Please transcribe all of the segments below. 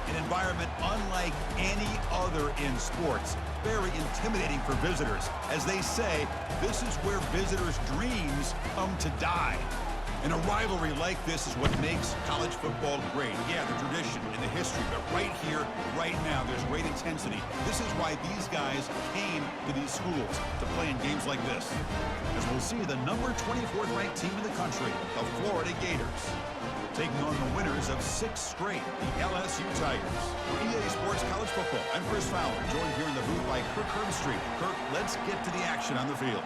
An environment unlike any other in sports. Very intimidating for visitors. As they say, this is where visitors' dreams come to die. And a rivalry like this is what makes college football great. Yeah, the tradition and the history, but right here, right now, there's great intensity. This is why these guys came to these schools to play in games like this. As we'll see the number 24th ranked team in the country, the Florida Gators, taking on the winners of 6 straight, the LSU Tigers. For EA Sports College Football, I'm Chris Fowler, joined here in the booth by Kirk Herbstreit. Kirk, let's get to the action on the field.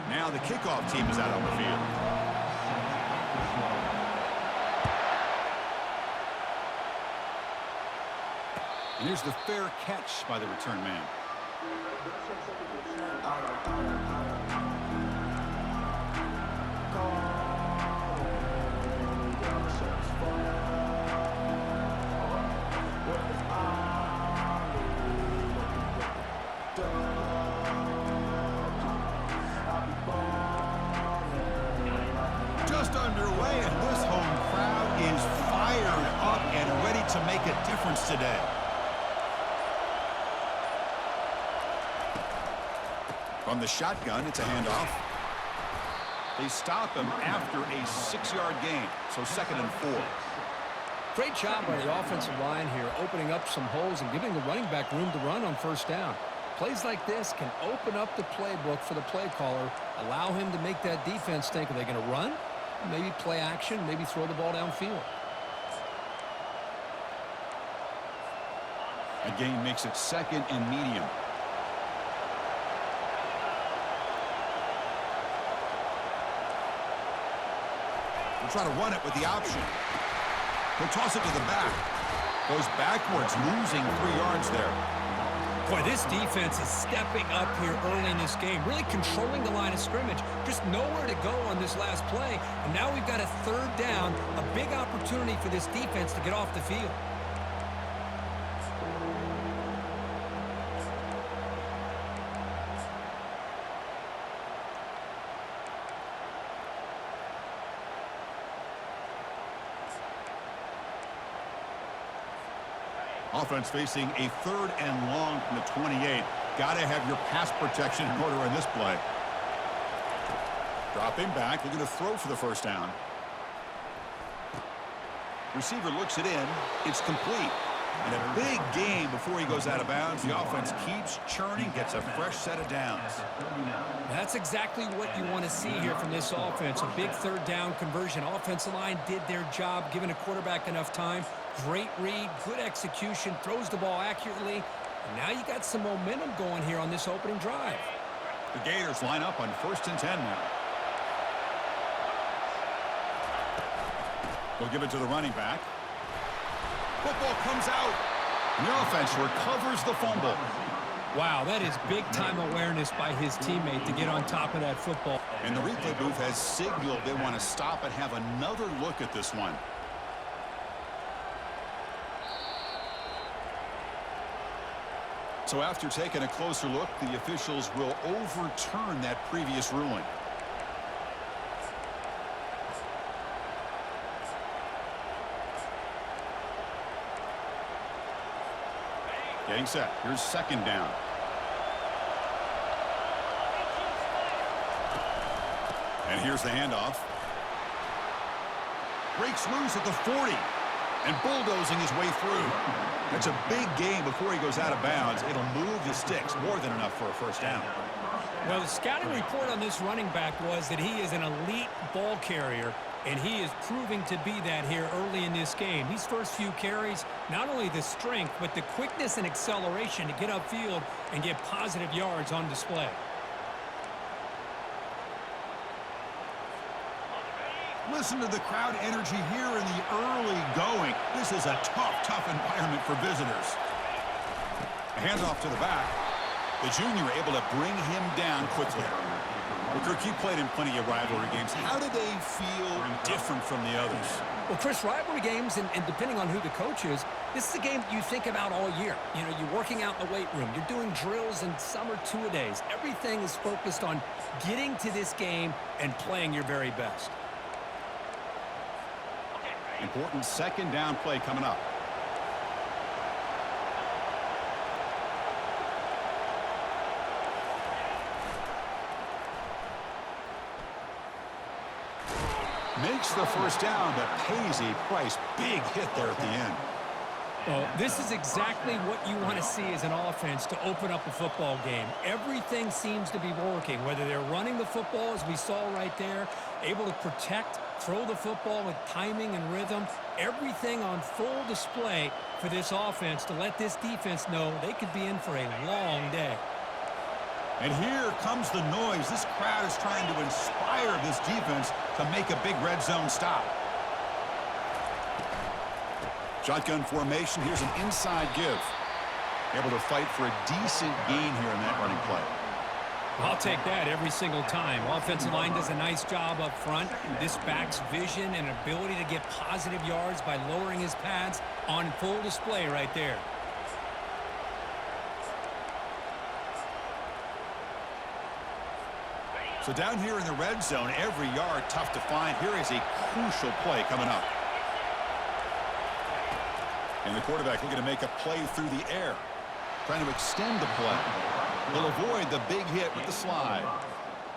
Now the kickoff team is out on the field. And here's the fair catch by the return man. Just underway, and this home crowd is fired up and ready to make a difference today. From the shotgun, it's a handoff. They stop him after a 6-yard gain, so 2nd and 4. Great job by the offensive line here, opening up some holes and giving the running back room to run on first down. Plays like this can open up the playbook for the play caller, allow him to make that defense think, are they going to run? Maybe play action, maybe throw the ball downfield. A gain makes it 2nd and medium. We'll try to run it with the option. He'll toss it to the back. Goes backwards, losing 3 yards there. Boy, this defense is stepping up here early in this game, really controlling the line of scrimmage. Just nowhere to go on this last play. And now we've got a 3rd down, a big opportunity for this defense to get off the field. Offense facing a 3rd and long from the 28. Got to have your pass protection in order in this play. Dropping back, looking to throw for the 1st down. Receiver looks it in. It's complete. And a big gain before he goes out of bounds. The offense keeps churning, gets a fresh set of downs. That's exactly what you want to see here from this offense. A big 3rd down conversion. Offensive line did their job, giving a quarterback enough time. Great read, good execution, throws the ball accurately. And now you got some momentum going here on this opening drive. The Gators line up on 1st and 10 now. They'll give it to the running back. Football comes out. And the offense recovers the fumble. Wow, that is big-time awareness by his teammate to get on top of that football. And the replay booth has signaled they want to stop and have another look at this one. So after taking a closer look, the officials will overturn that previous ruling. Getting set. Here's 2nd down. And here's the handoff. Breaks loose at the 40. And bulldozing his way through. That's a big gain before he goes out of bounds. It'll move the sticks. More than enough for a 1st down. Well, the scouting report on this running back was that he is an elite ball carrier, and he is proving to be that here early in this game. These first few carries, not only the strength, but the quickness and acceleration to get upfield and get positive yards on display. Listen to the crowd energy here in the early going. This is a tough environment for visitors. A handoff to the back. The junior able to bring him down quickly. Well, Kirk, you played in plenty of rivalry games. How do they feel different from the others? Well, Chris, rivalry games, and depending on who the coach is, this is a game you think about all year. You know, you're working out in the weight room. You're doing drills and summer two-a-days. Everything is focused on getting to this game and playing your very best. Important second down play coming up. Makes the first down, but pays a price. Big hit there at the end. Well, this is exactly what you want to see as an offense to open up a football game. Everything seems to be working, whether they're running the football, as we saw right there, able to protect, throw the football with timing and rhythm. Everything on full display for this offense to let this defense know they could be in for a long day. And here comes the noise. This crowd is trying to inspire this defense to make a big red zone stop. Shotgun formation. Here's an inside give. Able to fight for a decent gain here in that running play. I'll take that every single time. Offensive line does a nice job up front. This back's vision and ability to get positive yards by lowering his pads on full display right there. So down here in the red zone, every yard tough to find. Here is a crucial play coming up. And the quarterback looking to make a play through the air. Trying to extend the play. He'll avoid the big hit with the slide.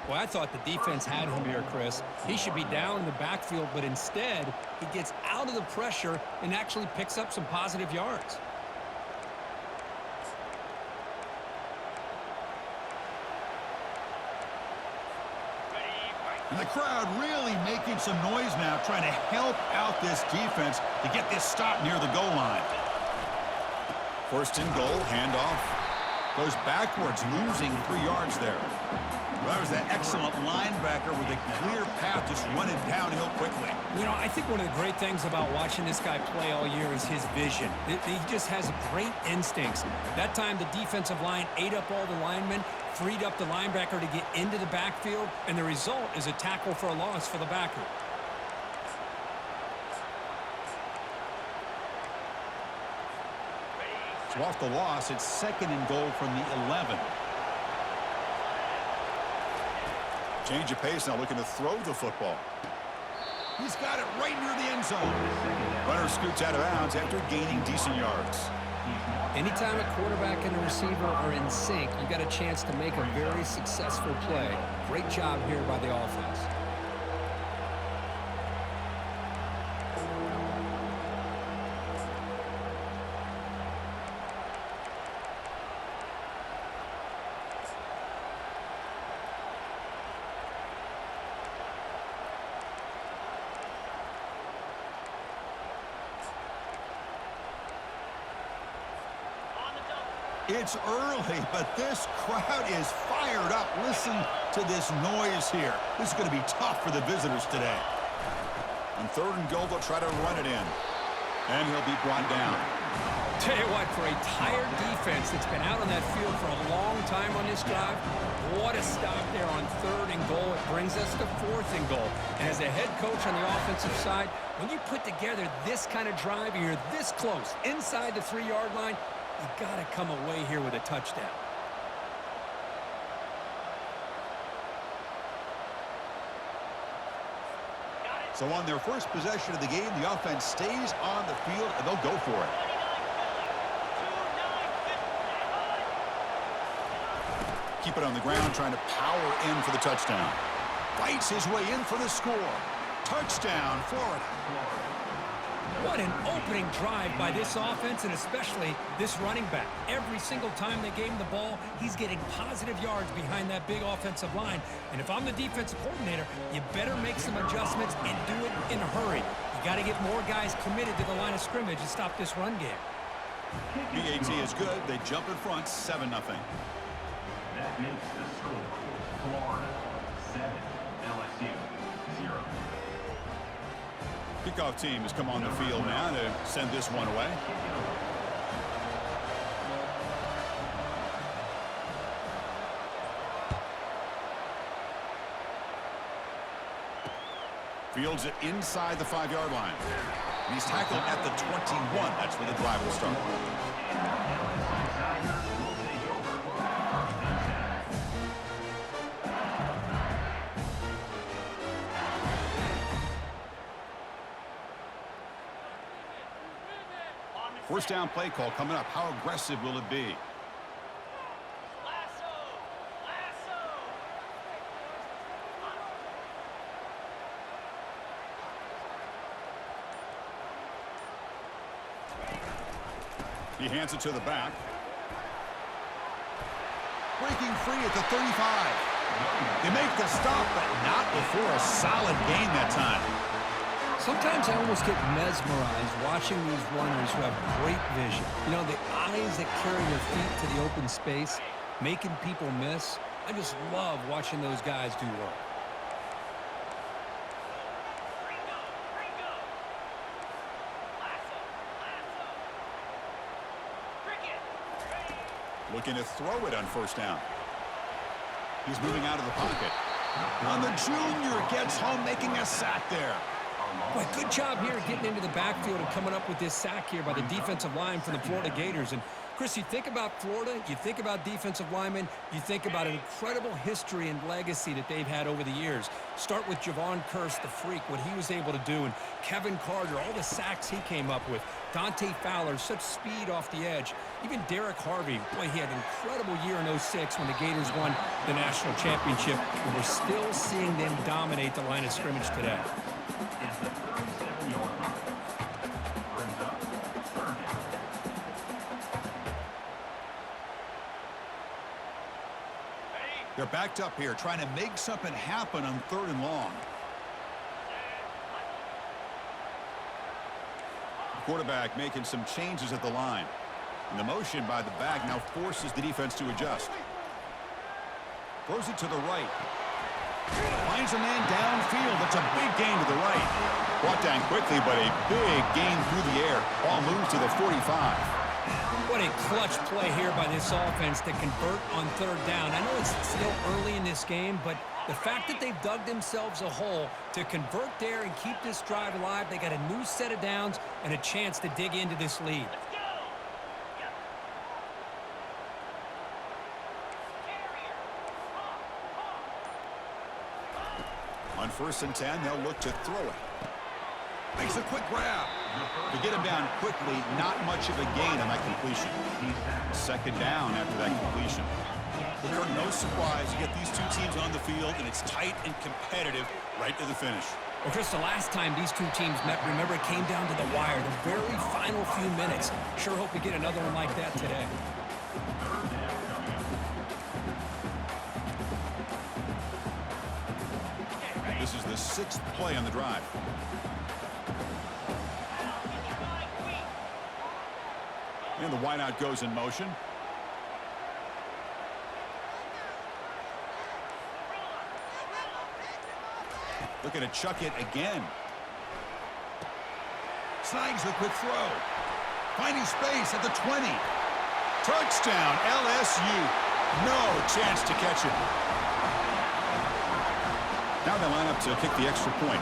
Well, I thought the defense had him here, Chris. He should be down in the backfield, but instead, he gets out of the pressure and actually picks up some positive yards. And the crowd really making some noise now, trying to help out this defense to get this stop near the goal line. First and goal, handoff. Goes backwards, losing 3 yards there. Well, that was that excellent linebacker with a clear path, just running downhill quickly. You know, I think one of the great things about watching this guy play all year is his vision. He just has great instincts. That time, the defensive line ate up all the linemen, freed up the linebacker to get into the backfield, and the result is a tackle for a loss for the backer. So off the loss, it's second and goal from the 11. Change of pace now, looking to throw the football. He's got it right near the end zone. Runner scoots out of bounds after gaining decent yards. Anytime a quarterback and a receiver are in sync, you got a chance to make a very successful play. Great job here by the offense. It's early, but this crowd is fired up. Listen to this noise here. This is going to be tough for the visitors today. On third and goal, they'll try to run it in. And he'll be brought down. Tell you what, for a tired defense that's been out on that field for a long time on this drive, what a stop there on third and goal. It brings us to fourth and goal. And as a head coach on the offensive side, when you put together this kind of drive and you're this close inside the 3-yard line, you got to come away here with a touchdown. So on their first possession of the game, the offense stays on the field, and they'll go for it. Keep it on the ground, trying to power in for the touchdown. Fights his way in for the score. Touchdown, Florida. What an opening drive by this offense, and especially this running back. Every single time they gave him the ball, he's getting positive yards behind that big offensive line. And if I'm the defensive coordinator, you better make some adjustments and do it in a hurry. You got to get more guys committed to the line of scrimmage to stop this run game. PAT is good. They jump in front, 7-0. That makes the score Florida 7, LSU 0. Kickoff team has come on the field now to send this one away. Fields it inside the 5-yard line. And he's tackled at the 21. That's where the drive will start. First down play call coming up. How aggressive will it be? He hands it to the back. Breaking free at the 35. They make the stop, but not before a solid gain that time. Sometimes I almost get mesmerized watching these runners who have great vision. You know, the eyes that carry their feet to the open space, making people miss. I just love watching those guys do work. Looking to throw it on first down. He's moving out of the pocket. On the junior, gets home, making a sack there. Boy, good job here getting into the backfield and coming up with this sack here by the defensive line for the Florida Gators. And, Chris, you think about Florida, you think about defensive linemen, you think about an incredible history and legacy that they've had over the years. Start with Javon Kearse, the freak, what he was able to do, and Kevin Carter, all the sacks he came up with. Dante Fowler, such speed off the edge. Even Derek Harvey, boy, he had an incredible year in '06 when the Gators won the national championship. And we're still seeing them dominate the line of scrimmage today. They're backed up here, trying to make something happen on 3rd and long. The quarterback making some changes at the line. And the motion by the back now forces the defense to adjust. Throws it to the right. Finds a man downfield. That's a big gain to the right. Brought down quickly, but a big gain through the air. Ball moves to the 45. What a clutch play here by this offense to convert on 3rd down. I know it's still early in this game, but the fact that they've dug themselves a hole to convert there and keep this drive alive, they got a new set of downs and a chance to dig into this lead. On 1st and 10, they'll look to throw it. Makes a quick grab. To get him down quickly, not much of a gain on that completion. 2nd down after that completion. Kirk, no surprise, you get these two teams on the field, and it's tight and competitive right to the finish. Well, Chris, the last time these two teams met, remember, it came down to the wire, the very final few minutes. Sure hope we get another one like that today. This is the 6th play on the drive. And the wideout goes in motion. Looking to chuck it again. Snags the quick throw. Finding space at the 20. Touchdown, LSU. No chance to catch it. Now they line up to kick the extra point.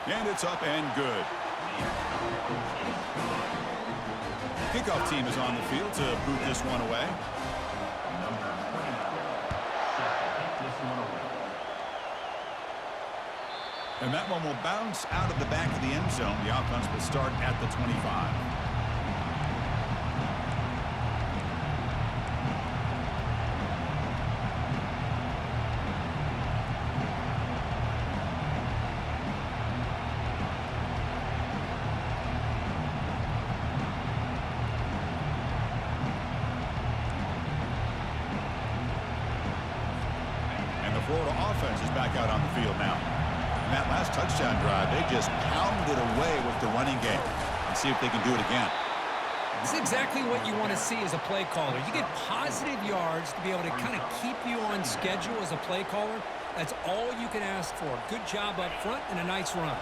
And it's up and good. Kickoff team is on the field to boot this one away. And that one will bounce out of the back of the end zone. The offense will start at the 25. Florida offense is back out on the field now. And that last touchdown drive, they just pounded away with the running game. And see if they can do it again. This is exactly what you want to see as a play caller. You get positive yards to be able to kind of keep you on schedule as a play caller. That's all you can ask for. Good job up front and a nice run.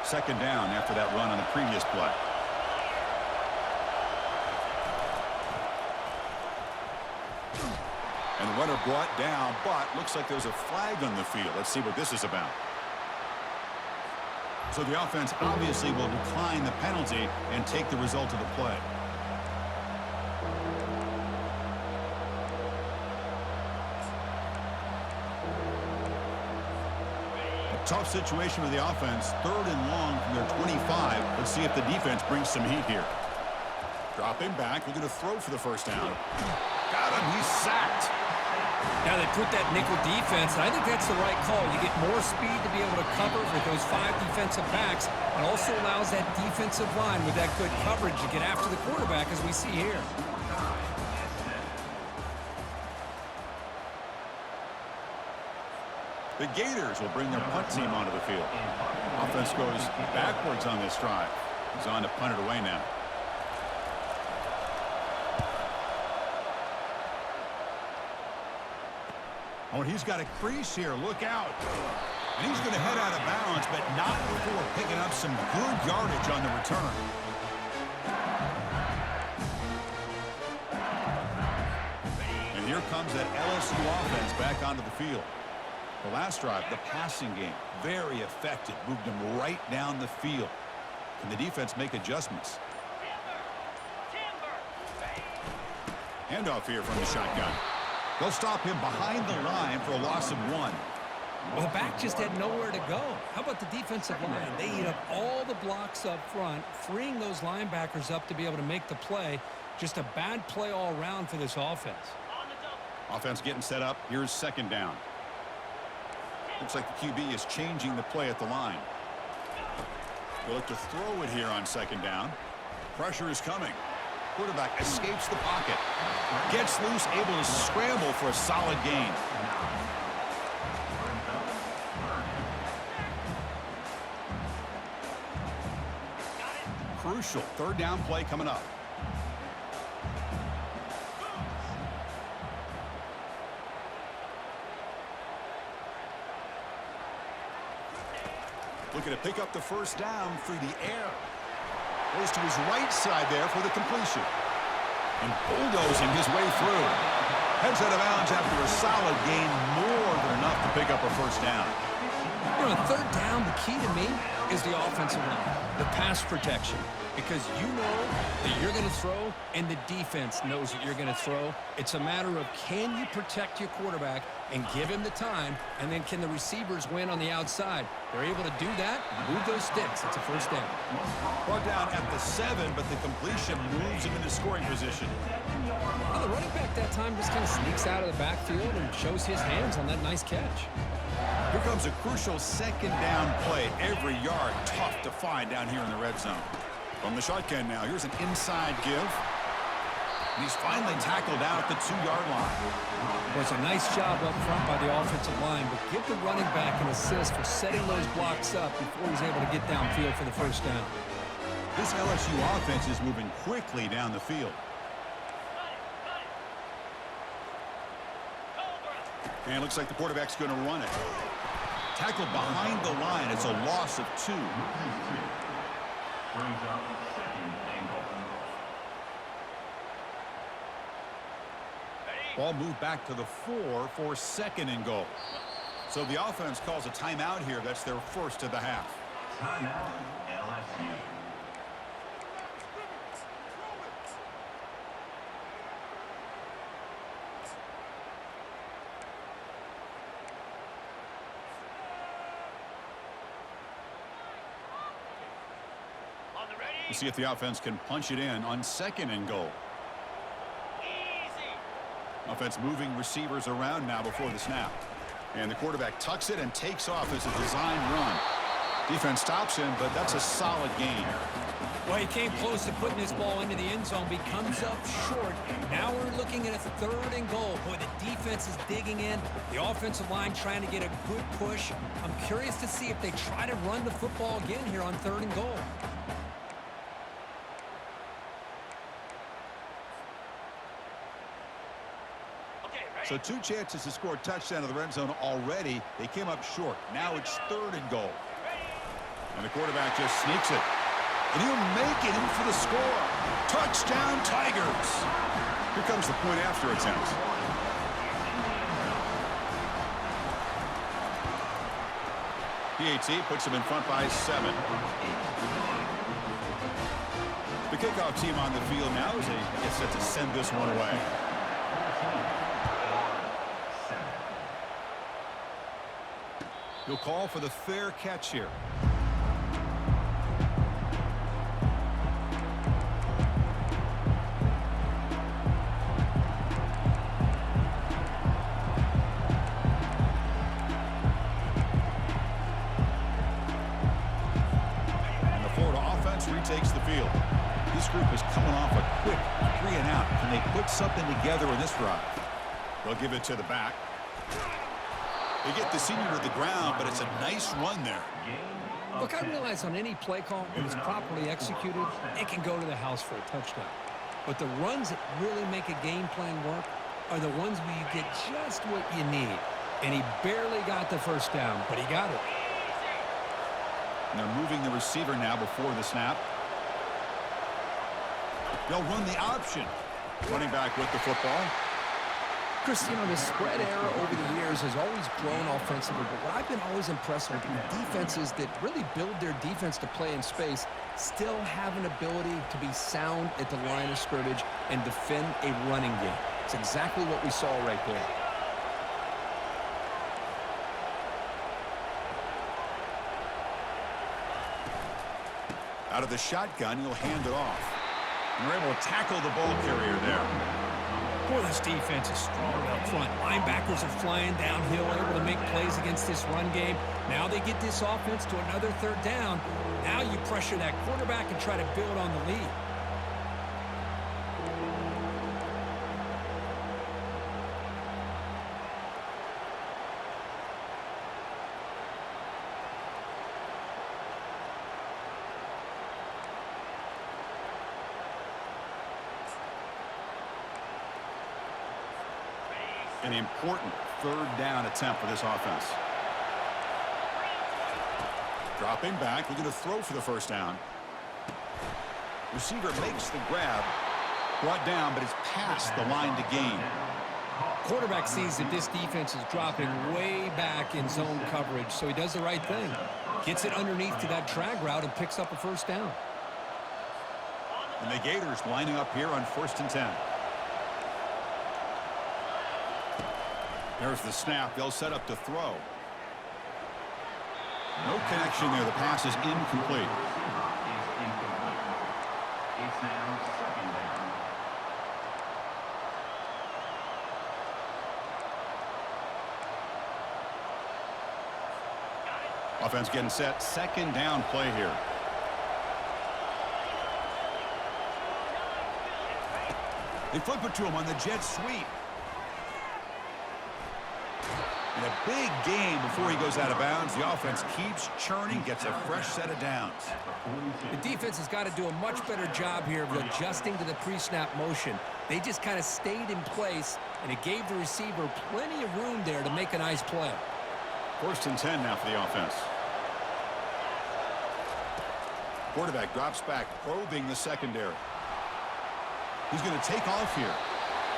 2nd down after that run on the previous play. And the runner brought down, but looks like there's a flag on the field. Let's see what this is about. So the offense obviously will decline the penalty and take the result of the play. A tough situation for the offense. 3rd and long from their 25. Let's see if the defense brings some heat here. Dropping back, looking to throw for the first down. Got him, he's sacked. Now they put that nickel defense, and I think that's the right call. You get more speed to be able to cover with those 5 defensive backs, and also allows that defensive line with that good coverage to get after the quarterback, as we see here. The Gators will bring their punt team onto the field. Offense goes backwards on this drive. He's on to punt it away now. Oh, and he's got a crease here. Look out. And he's going to head out of bounds, but not before picking up some good yardage on the return. And here comes that LSU offense back onto the field. The last drive, the passing game, very effective. Moved him right down the field. Can the defense make adjustments? Handoff here from the shotgun. They'll stop him behind the line for a loss of 1. Well, the back just had nowhere to go. How about the defensive line? They eat up all the blocks up front, freeing those linebackers up to be able to make the play. Just a bad play all around for this offense. Offense getting set up. Here's 2nd down. Looks like the QB is changing the play at the line. They'll look to throw it here on 2nd down. Pressure is coming. Quarterback escapes the pocket. Gets loose, able to scramble for a solid gain. Crucial 3rd down play coming up. Looking to pick up the 1st down through the air. Goes to his right side there for the completion. And bulldozing his way through. Heads out of bounds after a solid gain, more than enough to pick up a 1st down. You know, 3rd down, the key to me is the offensive line, the pass protection. Because you know that you're going to throw, and the defense knows that you're going to throw. It's a matter of, can you protect your quarterback and give him the time, and then can the receivers win on the outside? They're able to do that, move those sticks. It's a 1st down. Brought down at the 7, but the completion moves him into scoring position. Well, the running back that time just kind of sneaks out of the backfield and shows his hands on that nice catch. Here comes a crucial 2nd down play. Every yard tough to find down here in the red zone. From the shotgun now, here's an inside give. And he's finally tackled out at the 2-yard line. Well, it's a nice job up front by the offensive line, but give the running back an assist for setting those blocks up before he's able to get downfield for the 1st down. This LSU offense is moving quickly down the field. And it looks like the quarterback's going to run it. Tackled behind the line. It's a loss of 2. Brings up 2nd and goal. Ball moved back to the 4 for 2nd and goal. So the offense calls a timeout here. That's their 1st of the half. Timeout, LSU. We'll see if the offense can punch it in on 2nd and goal. Offense moving receivers around now before the snap. And the quarterback tucks it and takes off as a design run. Defense stops him, but that's a solid gain. Well, he came close to putting this ball into the end zone, but he comes up short. Now we're looking at a 3rd and goal. Boy, the defense is digging in. The offensive line trying to get a good push. I'm curious to see if they try to run the football again here on 3rd and goal. So 2 chances to score a touchdown in the red zone already. They came up short. Now it's 3rd and goal. And the quarterback just sneaks it. And he'll make it in for the score. Touchdown, Tigers. Here comes the point after attempt. PAT puts them in front by 7. The kickoff team on the field now as they get set to send this one away. He'll call for the fair catch here. Retakes the field. This group is coming off a quick 3 and out. Can they put something together in this drive? They'll give it to the back. They get the senior to the ground, but it's a nice run there. Look, I realize on any play call, when it's properly executed, it can go to the house for a touchdown. But the runs that really make a game plan work are the ones where you get just what you need. And he barely got the first down, but he got it. And they're moving the receiver now before the snap. They'll run the option. Running back with the football. Chris, you know, the spread era over the years has always grown offensively, but what I've been always impressed with are defenses that really build their defense to play in space still have an ability to be sound at the line of scrimmage and defend a running game. It's exactly what we saw right there. Out of the shotgun, he'll hand it off. And they're able to tackle the ball carrier there. Boy, this defense is strong up front. Linebackers are flying downhill, able to make plays against this run game. Now they get this offense to another 3rd down. Now you pressure that quarterback and try to build on the lead. An important 3rd down attempt for this offense. Dropping back, looking to throw for the first down. Receiver makes the grab. Brought down, but it's past the line to gain. Quarterback sees that this defense is dropping way back in zone coverage, so he does the right thing. Gets it underneath to that drag route and picks up a first down. And the Gators lining up here on 1st and 10. There's the snap. They'll set up to throw. No connection there. The pass is incomplete. It's now 2nd down. Offense getting set. 2nd down play here. They flip it to him on the jet sweep. And a big game before he goes out of bounds. The offense keeps churning, gets a fresh set of downs. The defense has got to do a much better job here of adjusting to the pre-snap motion. They just kind of stayed in place, and it gave the receiver plenty of room there to make a nice play. 1st and 10 now for the offense. Quarterback drops back, probing the secondary. He's going to take off here.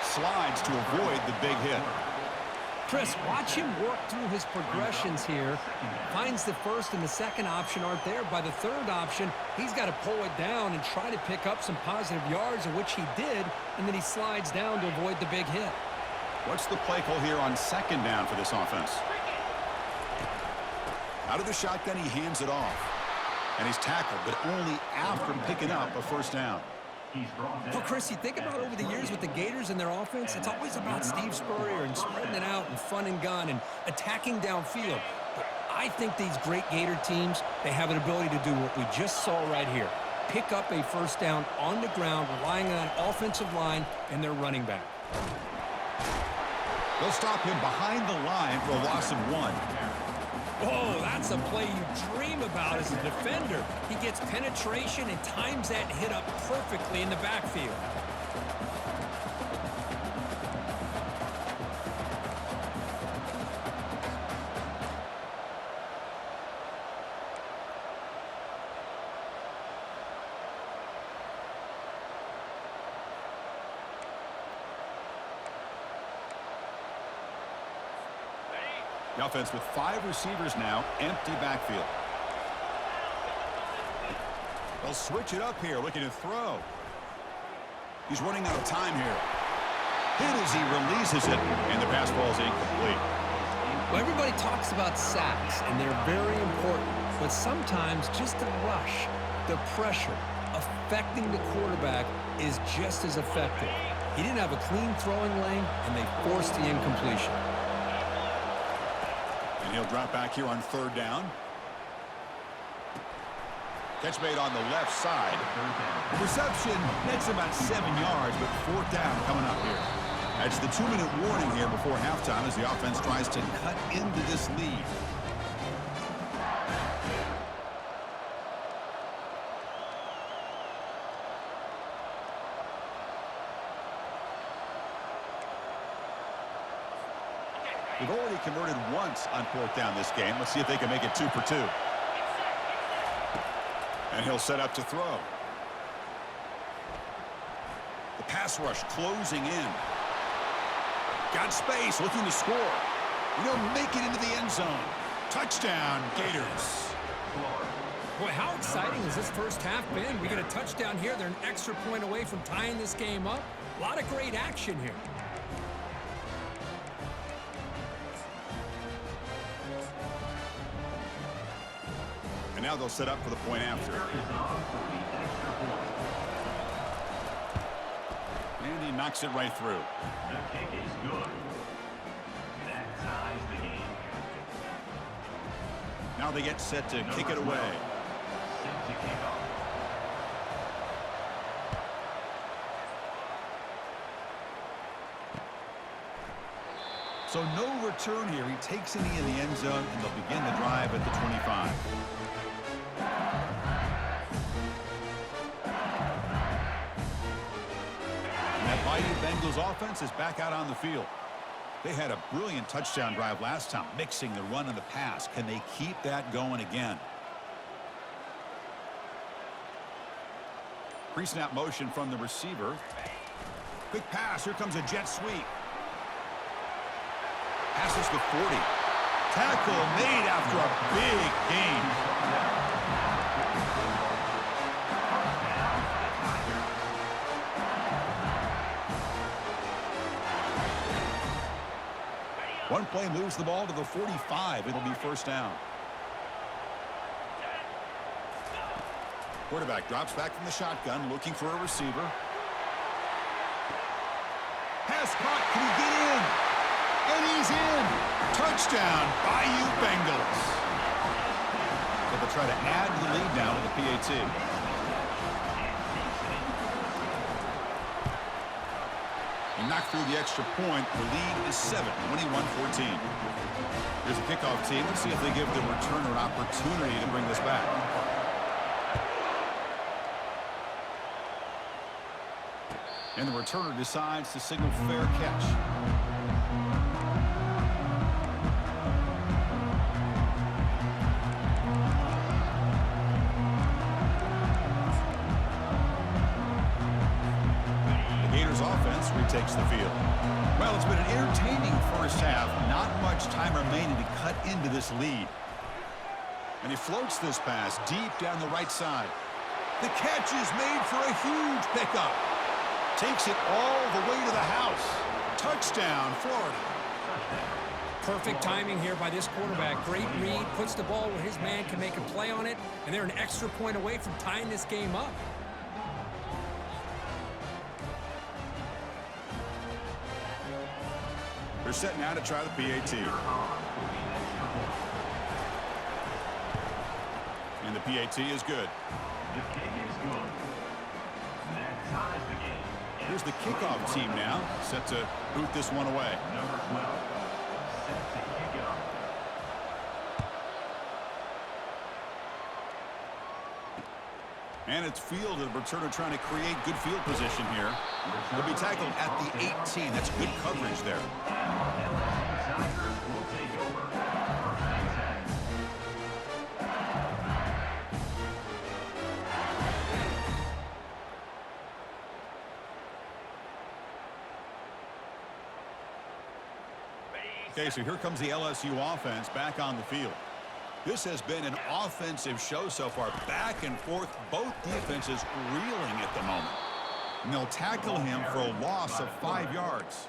Slides to avoid the big hit. Chris, watch him work through his progressions here. Finds the 1st and the 2nd option aren't there. By the 3rd option, he's got to pull it down and try to pick up some positive yards, of which he did, and then he slides down to avoid the big hit. What's the play call here on 2nd down for this offense? Out of the shotgun, he hands it off. And he's tackled, but only after picking up a first down. Well, Chris, you think about over the years with the Gators and their offense, it's always about Steve Spurrier and spreading it out and fun and gun and attacking downfield. But I think these great Gator teams, they have an ability to do what we just saw right here. Pick up a first down on the ground, relying on offensive line and their running back. They'll stop him behind the line for a loss of 1. Oh, that's a play you dream about as a defender. He gets penetration and times that hit up perfectly in the backfield. The offense with 5 receivers now, empty backfield. They'll switch it up here, looking to throw. He's running out of time here. Hit as he releases it, and the pass falls incomplete. Well, everybody talks about sacks, and they're very important. But sometimes just the rush, the pressure, affecting the quarterback is just as effective. He didn't have a clean throwing lane, and they forced the incompletion. And he'll drop back here on 3rd down. Catch made on the left side. Reception, that's about 7 yards, but 4th down coming up here. That's the 2-minute warning here before halftime as the offense tries to cut into this lead. They've already converted once on 4th down this game. Let's see if they can make it 2 for 2. And he'll set up to throw. The pass rush closing in. Got space, looking to score. He'll make it into the end zone. Touchdown, Gators. Boy, how exciting has this first half been? We get a touchdown here. They're an extra point away from tying this game up. A lot of great action here. And now they'll set up for the point after. And he knocks it right through. The kick is good. That ties the game. Now they get set to kick it away. Set to kick off. So no return here. He takes it in the end zone, and they'll begin the drive at the 25. That mighty Bengals offense is back out on the field. They had a brilliant touchdown drive last time, mixing the run and the pass. Can they keep that going again? Pre-snap motion from the receiver. Quick pass. Here comes a jet sweep. Passes the 40. Tackle made after a big gain. One play moves the ball to the 45. It'll be 1st down. Quarterback drops back from the shotgun, looking for a receiver. Pass caught. Can he get in? And he's in. Touchdown, Bayou Bengals. So they'll try to add to the lead now to the PAT. And knocked through the extra point. The lead is 7, 21-14. Here's a kickoff team. Let's see if they give the returner an opportunity to bring this back. And the returner decides to signal fair catch. Takes the field. Well, it's been an entertaining first half. Not much time remaining to cut into this lead. And he floats this pass deep down the right side. The catch is made for a huge pickup. Takes it all the way to the house. Touchdown, Florida. Perfect timing here by this quarterback. Great read, puts the ball where his man can make a play on it, and they're an extra point away from tying this game up. They're set now to try the PAT. And the PAT is good. The kick is good. That ties the game. Here's the kickoff team now, set to boot this one away. Number 12, set to kick off. And it's fielded. The returner trying to create good field position here. They'll be tackled at the 18. That's good coverage there. Tigers will take over. Okay, so here comes the LSU offense back on the field. This has been an offensive show so far. Back and forth, both defenses reeling at the moment. And they'll tackle him for a loss of 5 yards.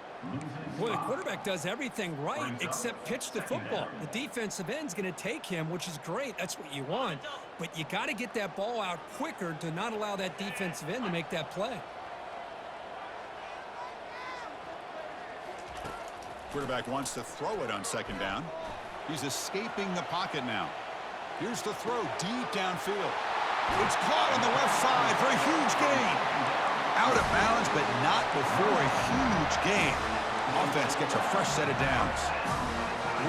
Well, the quarterback does everything right except pitch the football. The defensive end's going to take him, which is great. That's what you want. But you got to get that ball out quicker to not allow that defensive end to make that play. Quarterback wants to throw it on second down. He's escaping the pocket now. Here's the throw deep downfield. It's caught on the left side for a huge gain. Out of bounds, but not before a huge gain. Offense gets a fresh set of downs.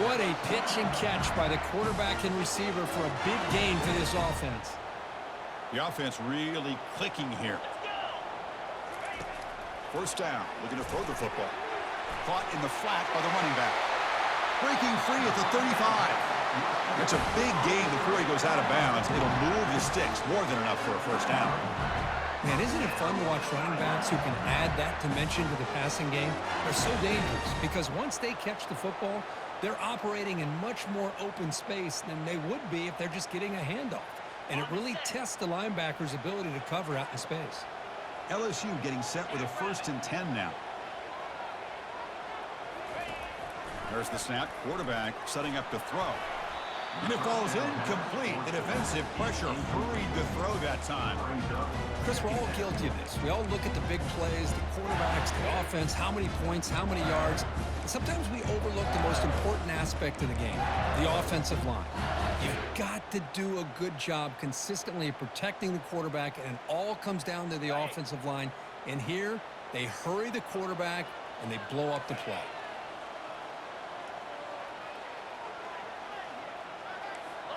What a pitch and catch by the quarterback and receiver for a big gain for this offense. The offense really clicking here. First down, looking to throw the football. Caught in the flat by the running back. Breaking free at the 35. That's a big gain before he goes out of bounds. It'll move the sticks, more than enough for a first down. Man, isn't it fun to watch running backs who can add that dimension to the passing game? They're so dangerous because once they catch the football, they're operating in much more open space than they would be if they're just getting a handoff. And it really tests the linebacker's ability to cover out in space. LSU getting set with a 1st and 10 now. There's the snap. Quarterback setting up to throw. And it falls incomplete. The defensive pressure hurried the throw that time. Chris, we're all guilty of this. We all look at the big plays, the quarterbacks, the offense, how many points, how many yards. And sometimes we overlook the most important aspect of the game, the offensive line. You've got to do a good job consistently protecting the quarterback, and it all comes down to the offensive line. And here, they hurry the quarterback, and they blow up the play.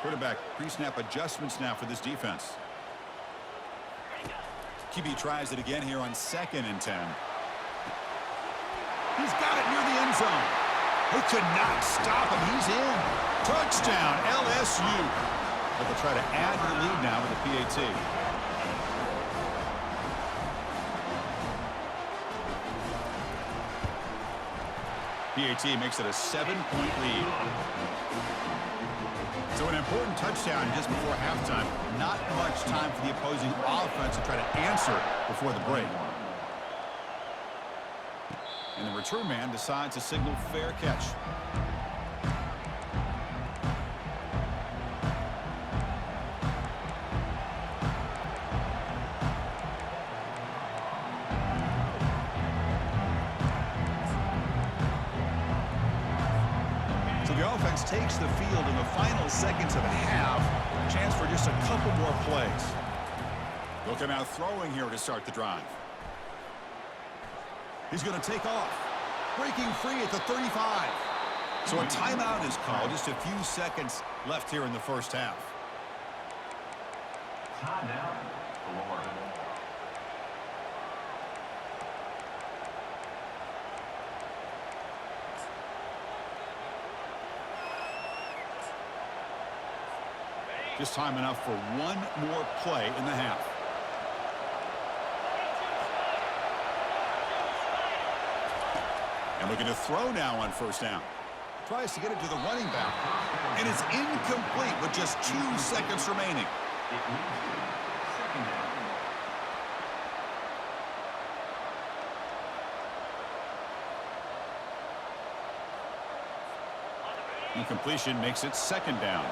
Quarterback pre-snap adjustments now for this defense. QB tries it again here on 2nd and 10. He's got it near the end zone. They could not stop him. He's in. Touchdown, LSU. But they'll try to add to the lead now with the PAT. PAT makes it a 7-point lead. So an important touchdown just before halftime. Not much time for the opposing offense to try to answer before the break. And the return man decides to signal fair catch. Takes the field in the final seconds of the half. Chance for just a couple more plays. Looking out throwing here to start the drive. He's going to take off. Breaking free at the 35. So a timeout is called. Just a few seconds left here in the first half. Timeout, Florida. Just time enough for one more play in the half. And looking to throw now on first down. Tries to get it to the running back. And it's incomplete with just 2 seconds remaining. Incompletion makes it 2nd down.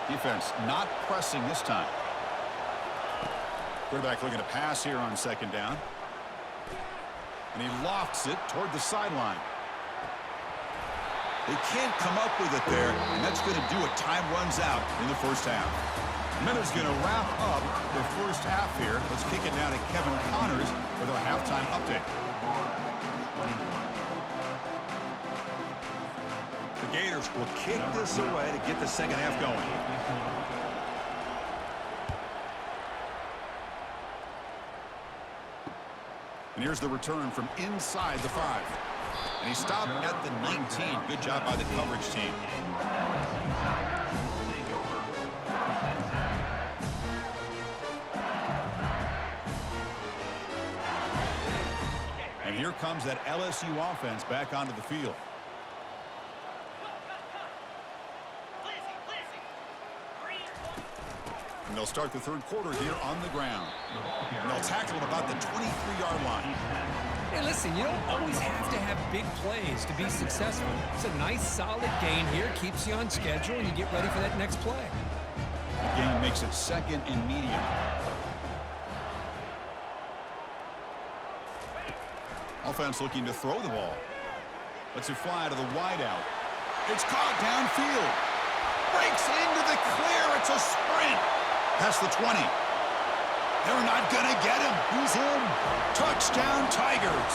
Defense not pressing this time. Quarterback looking to pass here on 2nd down. And he lofts it toward the sideline. They can't come up with it there, and that's going to do it. Time runs out in the first half. And then it's going to wrap up the first half here. Let's kick it now to Kevin Connors with our halftime update. The Gators will kick this away to get the second half going. And here's the return from inside the 5. And he stopped at the 19. Good job by the coverage team. And here comes that LSU offense back onto the field. And they'll start the third quarter here on the ground. And they'll tackle him about the 23-yard line. Hey, listen, you don't always have to have big plays to be successful. It's a nice, solid gain here. Keeps you on schedule, and you get ready for that next play. The gain makes it second and medium. Offense looking to throw the ball. Lets it fly to the wideout. It's caught downfield. Breaks into the clear. It's a sprint. Past the 20. They're not going to get him. He's in. Touchdown, Tigers.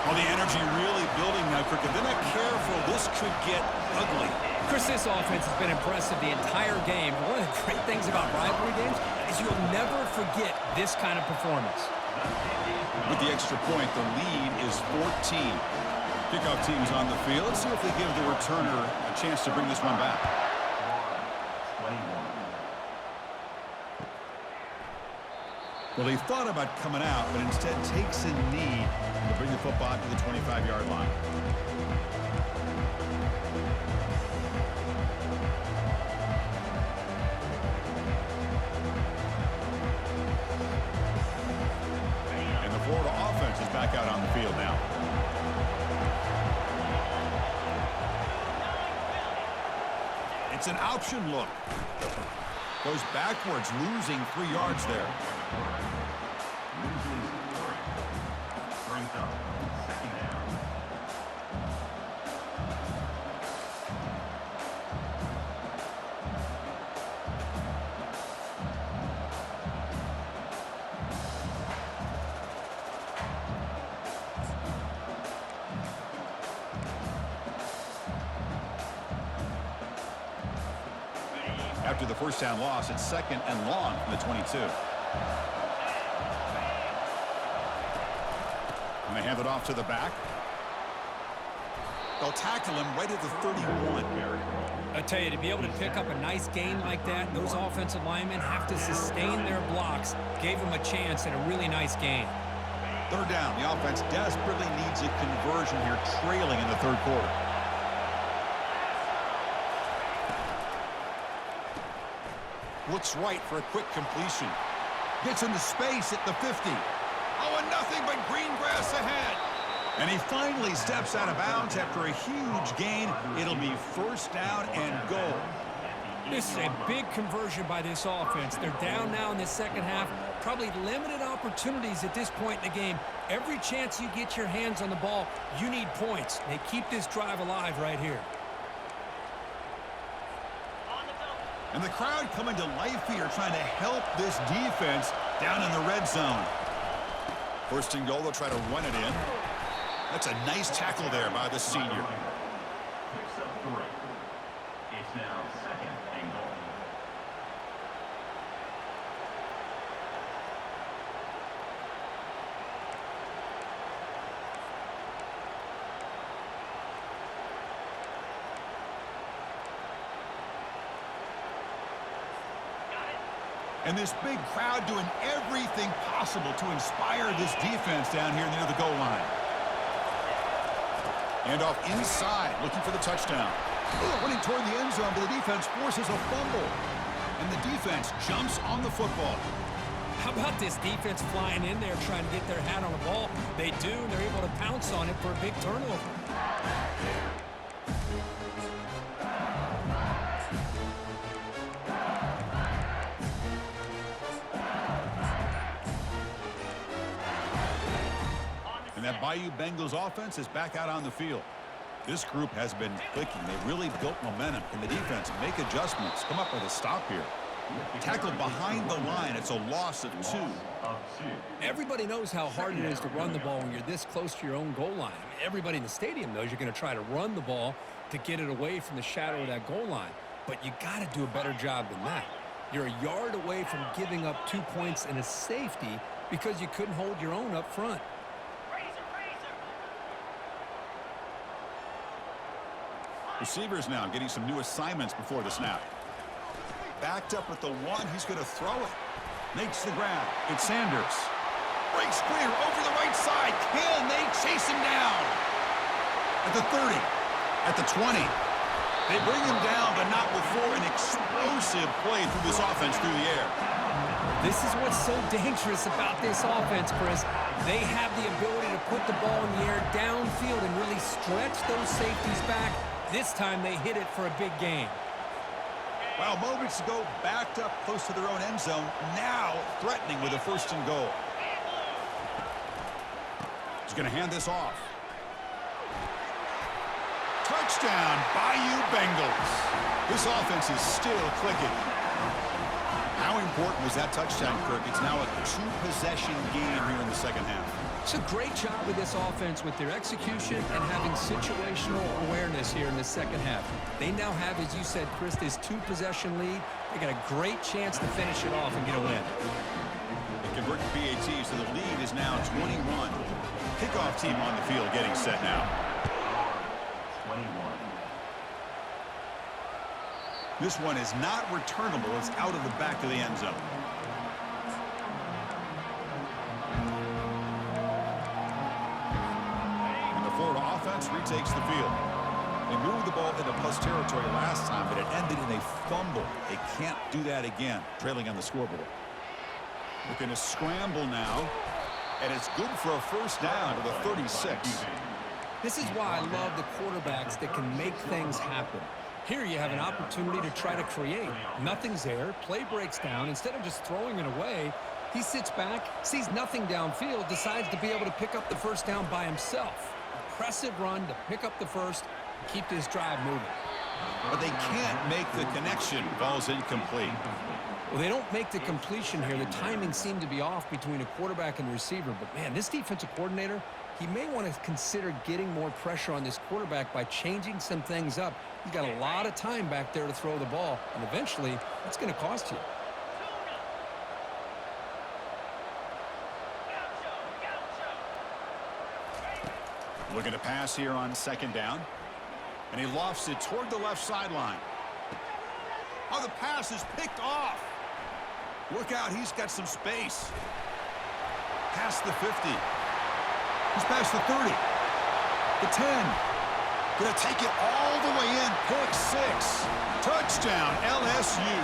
Well, the energy really building now, Crick. If they're not careful, this could get ugly. Chris, this offense has been impressive the entire game. One of the great things about rivalry games is you'll never forget this kind of performance. With the extra point, the lead is 14. Kickoff team's on the field. Let's see if they give the returner a chance to bring this one back. Well, he thought about coming out, but instead takes a knee to bring the football to the 25-yard line. And the Florida offense is back out on the field now. It's an option look. Goes backwards, losing 3 yards there. Brings up second down. After the first down loss, it's second and long from the 22. And they hand it off to the back. They'll tackle him right at the 31. I tell you, to be able to pick up a nice gain like that, those offensive linemen have to sustain their blocks. Gave them a chance at a really nice gain. Third down. The offense desperately needs a conversion here, trailing in the third quarter. Looks right for a quick completion. Gets into space at the 50. Oh, and nothing but green grass ahead. And he finally steps out of bounds after a huge gain. It'll be first down and goal. This is a big conversion by this offense. They're down now in the second half. Probably limited opportunities at this point in the game. Every chance you get your hands on the ball, you need points. They keep this drive alive right here. And the crowd coming to life here, trying to help this defense down in the red zone. First and goal, they'll try to run it in. That's a nice tackle there by the senior. Picks up 3. It's now second and goal. And this big crowd doing everything possible to inspire this defense down here near the goal line. And off inside, looking for the touchdown. Running toward the end zone, but the defense forces a fumble. And the defense jumps on the football. How about this defense flying in there trying to get their hat on the ball? They do, and they're able to pounce on it for a big turnover. And that Bayou Bengals offense is back out on the field. This group has been clicking. They really built momentum. Can the defense make adjustments? Come up with a stop here. Tackled behind the line. It's a loss of 2. Everybody knows how hard it is to run the ball when you're this close to your own goal line. I mean, everybody in the stadium knows you're going to try to run the ball to get it away from the shadow of that goal line. But you got to do a better job than that. You're a yard away from giving up 2 points and a safety because you couldn't hold your own up front. Receivers now getting some new assignments before the snap. Backed up at the 1. He's going to throw it. Makes the grab. It's Sanders. Breaks clear over the right side. Can they chase him down? At the 30. At the 20. They bring him down, but not before an explosive play through this offense through the air. This is what's so dangerous about this offense, Chris. They have the ability to put the ball in the air downfield and really stretch those safeties back. This time they hit it for a big gain. Well, moments ago, backed up close to their own end zone, now threatening with a 1st and goal. He's going to hand this off. Touchdown, Bayou Bengals. This offense is still clicking. How important was that touchdown, Kirk? It's now a 2-possession game here in the second half. It's a great job with this offense with their execution and having situational awareness here in the second half. They now have, as you said, Chris, this 2-possession lead. They got a great chance to finish it off and get a win. They convert to PAT, so the lead is now 21. Kickoff team on the field getting set now. 21. This one is not returnable. It's out of the back of the end zone. And the Florida offense retakes the field. They moved the ball into plus territory last time, but it ended in a fumble. They can't do that again, trailing on the scoreboard. Looking to scramble now, and it's good for a 1st down to the 36. This is why I love the quarterbacks that can make things happen. Here you have an opportunity to try to create. Nothing's there. Play breaks down. Instead of just throwing it away, he sits back, sees nothing downfield, decides to be able to pick up the 1st down by himself. Impressive run to pick up the 1st, keep this drive moving. But they can't make the connection. Ball's incomplete. Well, they don't make the completion here. The timing seemed to be off between a quarterback and the receiver. But, man, this defensive coordinator, he may want to consider getting more pressure on this quarterback by changing some things up. He's got a lot of time back there to throw the ball, and eventually it's going to cost you. Looking to pass here on 2nd down. And he lofts it toward the left sideline. Oh, the pass is picked off. Look out, he's got some space. Past the 50. He's past the 30. The 10. Gonna take it all the way in. Pick 6. Touchdown, LSU.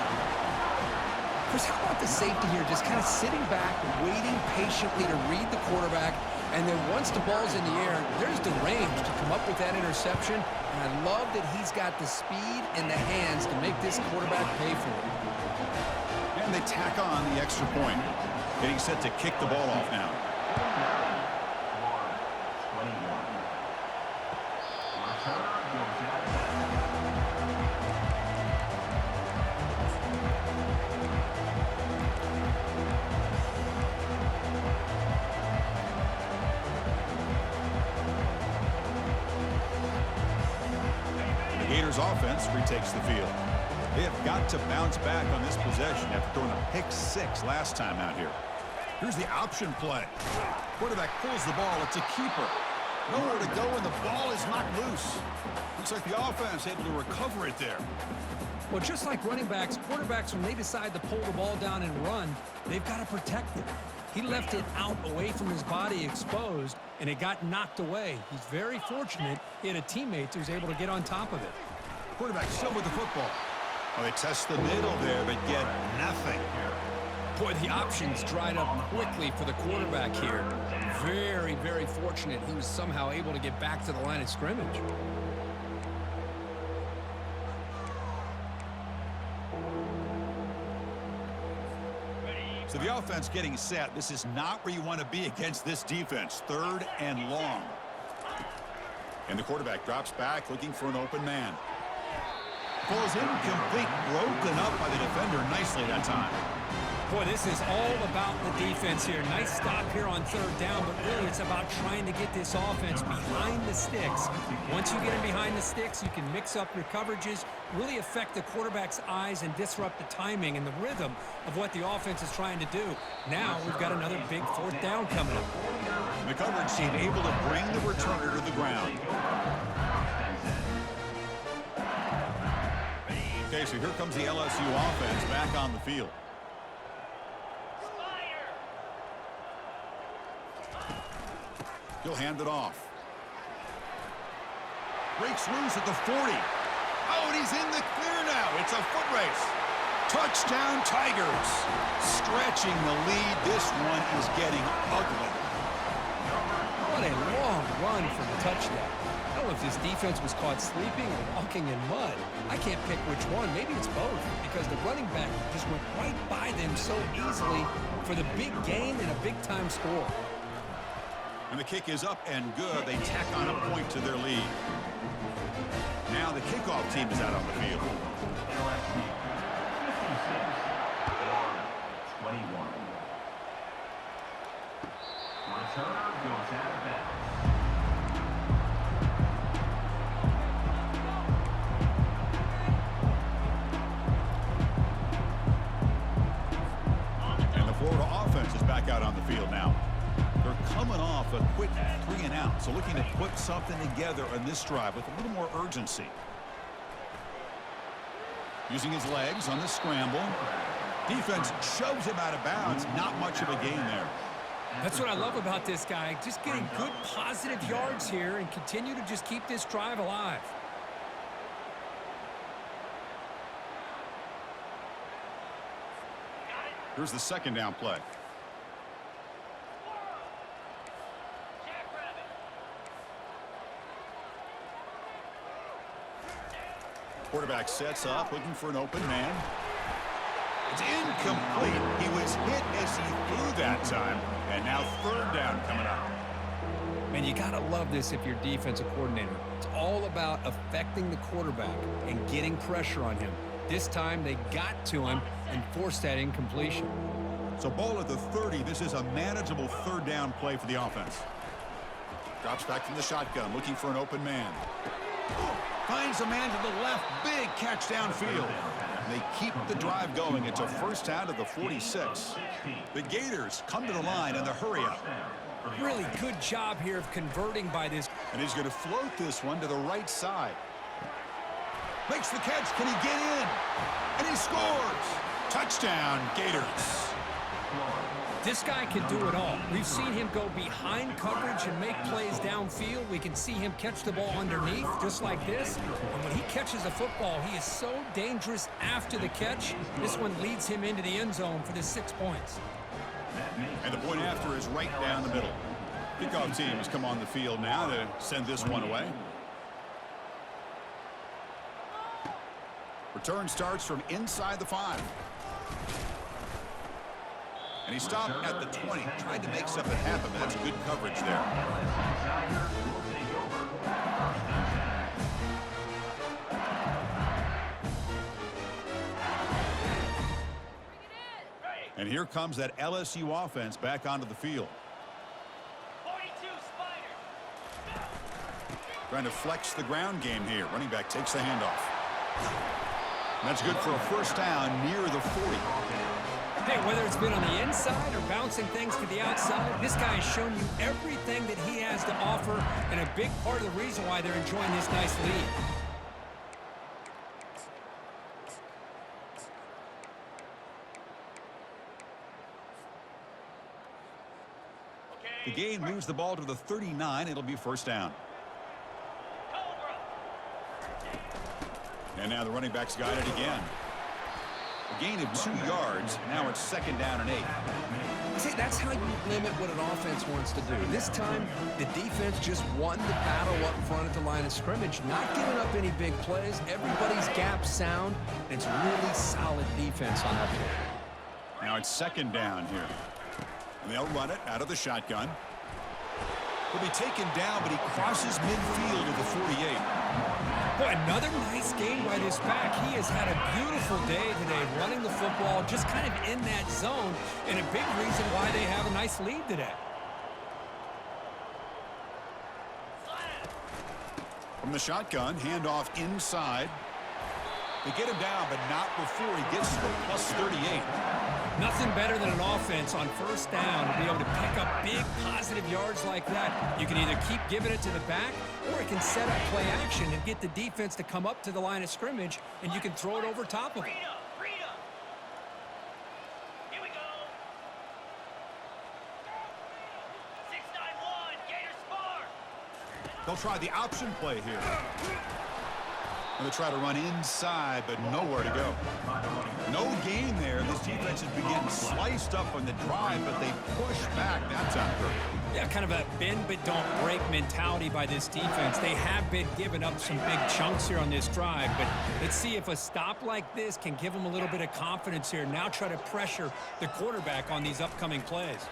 Chris, how about the safety here? Just kind of sitting back, waiting patiently to read the quarterback. And then once the ball's in the air, there's the range to come up with that interception. And I love that he's got the speed and the hands to make this quarterback pay for it. And they tack on the extra point. Getting set to kick the ball off now. The Gators offense retakes the field. They have got to bounce back on this possession after throwing a pick 6 last time out here. Here's the option play. Quarterback pulls the ball. It's a keeper. Nowhere to go, and the ball is knocked loose. Looks like the offense able to recover it there. Well, just like running backs, quarterbacks, when they decide to pull the ball down and run, they've got to protect it. He left it out away from his body exposed, and it got knocked away. He's very fortunate he had a teammate who was able to get on top of it. Quarterback still with the football. Well, they test the middle there, but get nothing. Boy, the options dried up quickly for the quarterback here. Very, very fortunate he was somehow able to get back to the line of scrimmage. So the offense getting set. This is not where you want to be against this defense. 3rd and long. And the quarterback drops back looking for an open man. Falls incomplete, broken up by the defender nicely that time. Boy, this is all about the defense here. Nice stop here on 3rd down, but really it's about trying to get this offense behind the sticks. Once you get them behind the sticks, you can mix up your coverages, really affect the quarterback's eyes and disrupt the timing and the rhythm of what the offense is trying to do. Now we've got another big 4th down coming up. The coverage team able to bring the returner to the ground. Okay, so here comes the LSU offense back on the field. He'll hand it off. Breaks loose at the 40. Oh, and he's in the clear now. It's a foot race. Touchdown, Tigers. Stretching the lead. This one is getting ugly. What a long run for the touchdown. I don't know if this defense was caught sleeping or walking in mud. I can't pick which one. Maybe it's both, because the running back just went right by them so easily for the big gain and a big-time score. And the kick is up and good. They tack on a point to their lead. Now the kickoff team is out on the field. LSU 56, 21. Return goes out of bounds. And the Florida offense is back out on the field now. They're coming off a quick 3-and-out, so looking to put something together on this drive with a little more urgency. Using his legs on the scramble. Defense shoves him out of bounds. Not much of a gain there. That's what I love about this guy. Just getting good positive yards here and continue to just keep this drive alive. Here's the second down play. Quarterback sets up, looking for an open man. It's incomplete. He was hit as he threw that time. And now third down coming up. And you got to love this if you're defensive coordinator. It's all about affecting the quarterback and getting pressure on him. This time they got to him and forced that incompletion. So ball at the 30. This is a manageable third down play for the offense. Drops back from the shotgun, looking for an open man. Finds a man to the left. Big catch downfield. They keep the drive going. It's a first down to the 46. The Gators come to the line in the hurry up. Really good job here of converting by this. And he's going to float this one to the right side. Makes the catch. Can he get in? And he scores. Touchdown, Gators. This guy can do it all. We've seen him go behind coverage and make plays downfield. We can see him catch the ball underneath, just like this. And when he catches the football, he is so dangerous after the catch. This one leads him into the end zone for the 6 points. And the point after is right down the middle. Kickoff team has come on the field now to send this one away. Return starts from inside the 5. And he stopped at the 20. Tried to make something happen, but that's good coverage there. And here comes that LSU offense back onto the field. 42 Spider. Trying to flex the ground game here. Running back takes the handoff. And that's good for a first down near the 40. Hey, whether it's been on the inside or bouncing things to the outside, this guy has shown you everything that he has to offer, and a big part of the reason why they're enjoying this nice lead. The gain moves the ball to the 39. It'll be first down. And now the running back's got it again. A gain of 2 yards. Now it's second down and 8. See, that's how you limit what an offense wants to do. This time, the defense just won the battle up front at the line of scrimmage, not giving up any big plays. Everybody's gap sound. And it's really solid defense on that play. Now it's second down here. And they'll run it out of the shotgun. He'll be taken down, but he crosses midfield at the 48. Boy, another nice game by this back. He has had a beautiful day today running the football, just kind of in that zone, and a big reason why they have a nice lead today. From the shotgun, handoff inside. They get him down, but not before he gets to the plus 38. Nothing better than an offense on first down to be able to pick up big positive yards like that. You can either keep giving it to the back, or it can set up play action and get the defense to come up to the line of scrimmage, and you can throw it over top of it. Freedom. Here we go. 6-9-1. Gators far. They'll try the option play here. And they try to run inside, but nowhere to go. No gain there. This defense has been getting sliced up on the drive, but they push back. That's not good. Yeah, kind of a bend but don't break mentality by this defense. They have been giving up some big chunks here on this drive, but let's see if a stop like this can give them a little bit of confidence here. Now try to pressure the quarterback on these upcoming plays.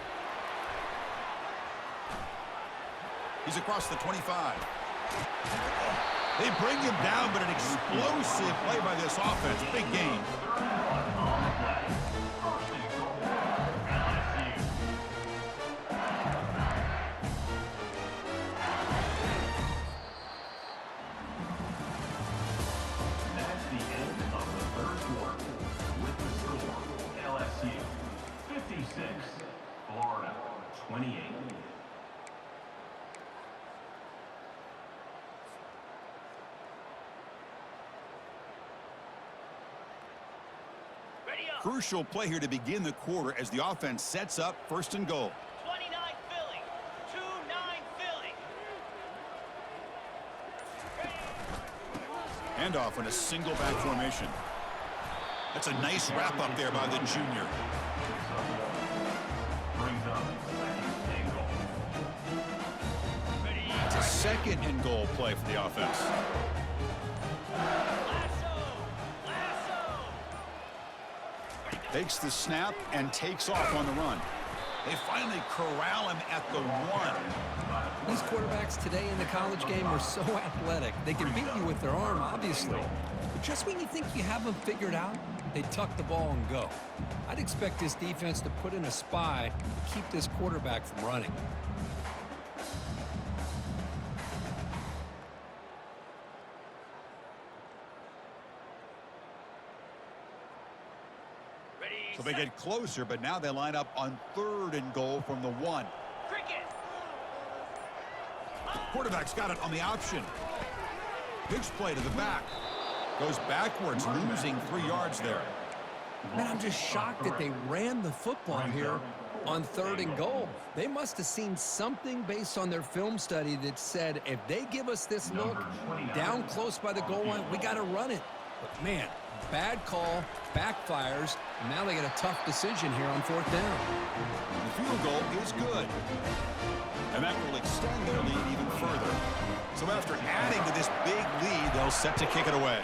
He's across the 25. They bring him down, but an explosive play by this offense. Big game. That's the end of the third quarter. With the score, LSU 56, Florida 28. Ready up. Crucial play here to begin the quarter as the offense sets up first and goal. 29 Philly. 2-9 Philly. Handoff in a single back formation. That's a nice wrap up there by the junior. Brings up second and goal. Ready. It's a second and goal play for the offense. Lasso. Takes the snap and takes off on the run. They finally corral him at the 1. These quarterbacks today in the college game are so athletic. They can beat you with their arm, obviously. But just when you think you have them figured out, they tuck the ball and go. I'd expect this defense to put in a spy to keep this quarterback from running. Ready. So they get closer, but now they line up on third and goal from the 1. Cricket. Quarterback's got it on the option. Pitch play to the back. Goes backwards, losing 3 yards there. Man, I'm just shocked that they ran the football here on third and goal. They must have seen something based on their film study that said, if they give us this look down close by the goal line, we got to run it. But man, bad call, backfires, and now they get a tough decision here on fourth down. The field goal is good. And that will extend their lead even further. So after adding to this big lead, they'll set to kick it away.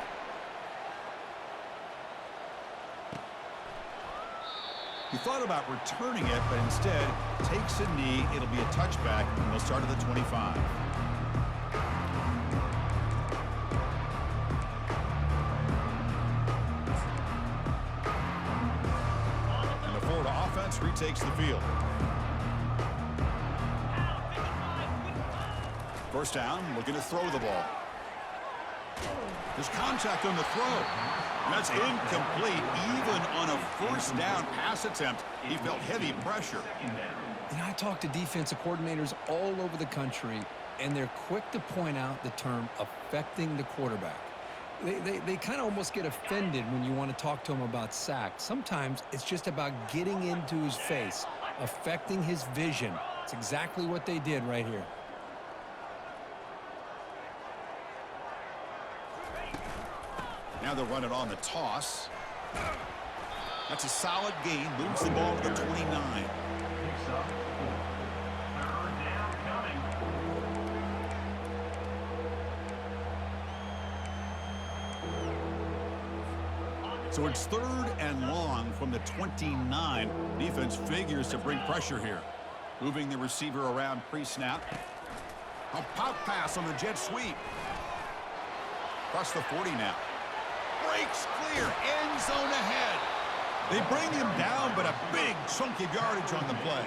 He thought about returning it, but instead takes a knee. It'll be a touchback, and they'll start at the 25. And the Florida offense retakes the field. First down, looking to throw the ball. There's contact on the throw. That's incomplete. Even on a first down pass attempt, he felt heavy pressure. You know, I talk to defensive coordinators all over the country, and they're quick to point out the term affecting the quarterback. They kind of almost get offended when you want to talk to them about sacks. Sometimes it's just about getting into his face, affecting his vision. It's exactly what they did right here. Now they'll run it on the toss. That's a solid gain. Moves the ball to the 29. Picks up 4. Third down coming. So it's third and long from the 29. Defense figures to bring pressure here. Moving the receiver around pre-snap. A pop pass on the jet sweep. Across the 40 now. Breaks clear. End zone ahead. They bring him down, but a big chunk of yardage on the play.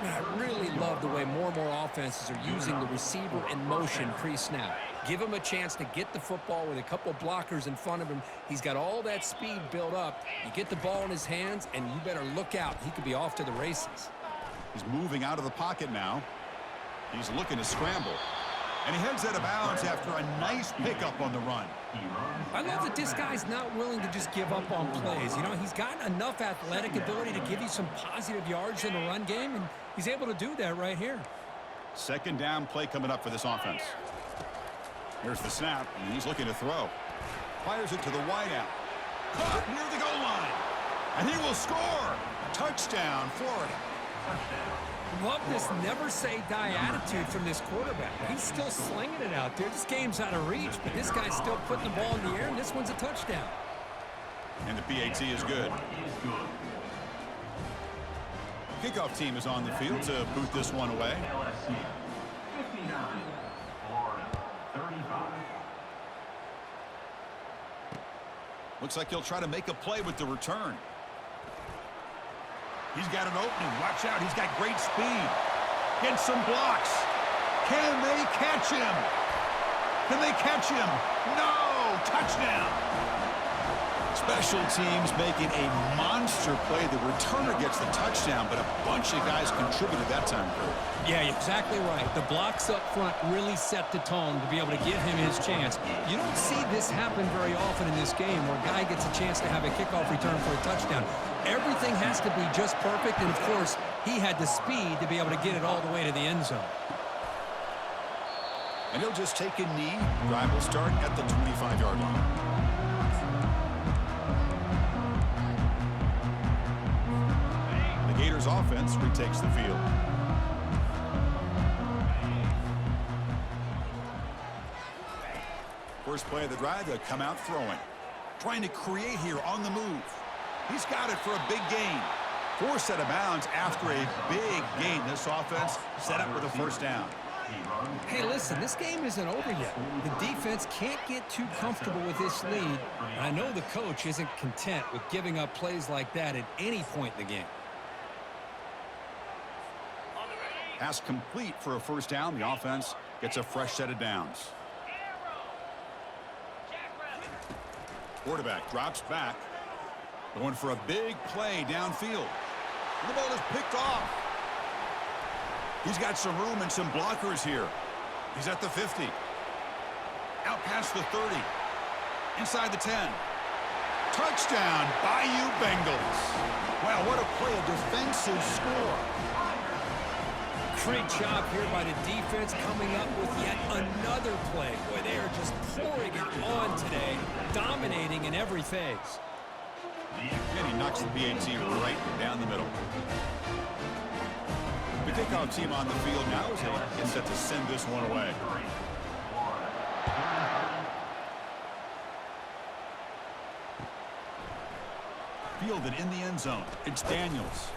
Man, I really love the way more and more offenses are using the receiver in motion pre-snap. Give him a chance to get the football with a couple blockers in front of him. He's got all that speed built up. You get the ball in his hands, and you better look out. He could be off to the races. He's moving out of the pocket now. He's looking to scramble. And he heads out of bounds after a nice pickup on the run. I love that this guy's not willing to just give up on plays. You know, he's got enough athletic ability to give you some positive yards in the run game, and he's able to do that right here. Second down play coming up for this offense. Here's the snap, and he's looking to throw. Fires it to the wideout. Caught near the goal line. And he will score. Touchdown, Florida. Love this never-say-die attitude from this quarterback. He's still slinging it out there. This game's out of reach, but this guy's still putting the ball in the air, and this one's a touchdown. And the PAT is good. Kickoff team is on the field to boot this one away. LSU 59, Florida 35. Looks like he'll try to make a play with the return. He's got an opening. Watch out. He's got great speed. Gets some blocks. Can they catch him? Can they catch him? No! Touchdown! Special teams making a monster play. The returner gets the touchdown, but a bunch of guys contributed that time. Yeah, you're exactly right. The blocks up front really set the tone to be able to give him his chance. You don't see this happen very often in this game where a guy gets a chance to have a kickoff return for a touchdown. Everything has to be just perfect, and, of course, he had the speed to be able to get it all the way to the end zone. And he'll just take a knee. Drive will start at the 25-yard line. The Gators offense retakes the field. First play of the drive, they'll come out throwing. Trying to create here on the move. He's got it for a big gain. Forced out of bounds after a big gain. This offense set up with a first down. Hey, listen, this game isn't over yet. The defense can't get too comfortable with this lead. And I know the coach isn't content with giving up plays like that at any point in the game. Pass complete for a first down. The offense gets a fresh set of downs. Quarterback drops back. Going for a big play downfield. The ball is picked off. He's got some room and some blockers here. He's at the 50. Out past the 30. Inside the 10. Touchdown, Bayou Bengals. Wow, what a play, a defensive score. Great job here by the defense coming up with yet another play. Boy, they are just pouring it on today, dominating in every phase. And he knocks the PAT right down the middle. The kickoff team on the field now is gets set to send this one away. Fielded in the end zone. It's Daniels.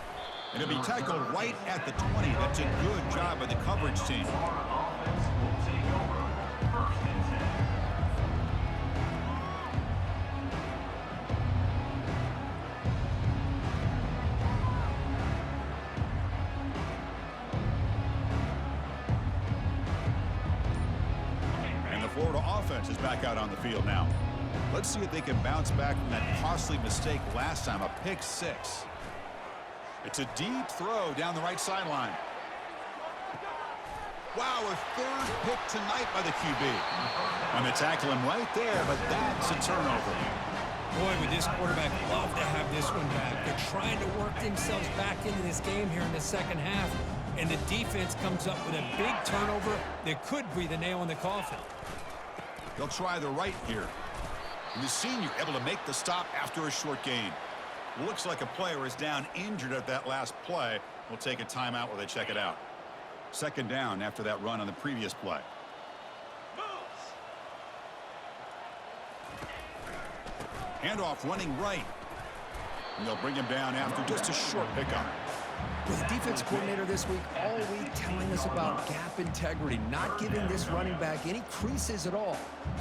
And it'll be tackled right at the 20. That's a good job by the coverage team. And the Florida offense is back out on the field now. Let's see if they can bounce back from that costly mistake last time, a pick six. It's a deep throw down the right sideline. Wow, a third pick tonight by the QB. And they tackle him right there, but that's a turnover. Boy, would this quarterback love to have this one back. They're trying to work themselves back into this game here in the second half, and the defense comes up with a big turnover that could be the nail in the coffin. They'll try the right here. And the senior able to make the stop after a short gain. Looks like a player is down injured at that last play. We'll take a timeout while they check it out. Second down after that run on the previous play. Handoff running right. And they'll bring him down after just a short pickup. With the defense coordinator this week all week telling us about gap integrity, not giving this running back any creases at all.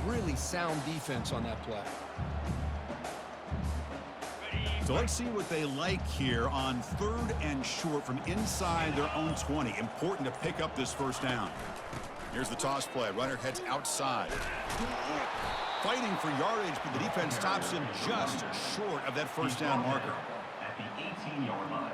Really sound defense on that play. So let's see what they like here on 3rd and short from inside their own 20. Important to pick up this first down. Here's the toss play. Runner heads outside. Fighting for yardage, but the defense stops him just short of that first down marker. At the 18-yard line.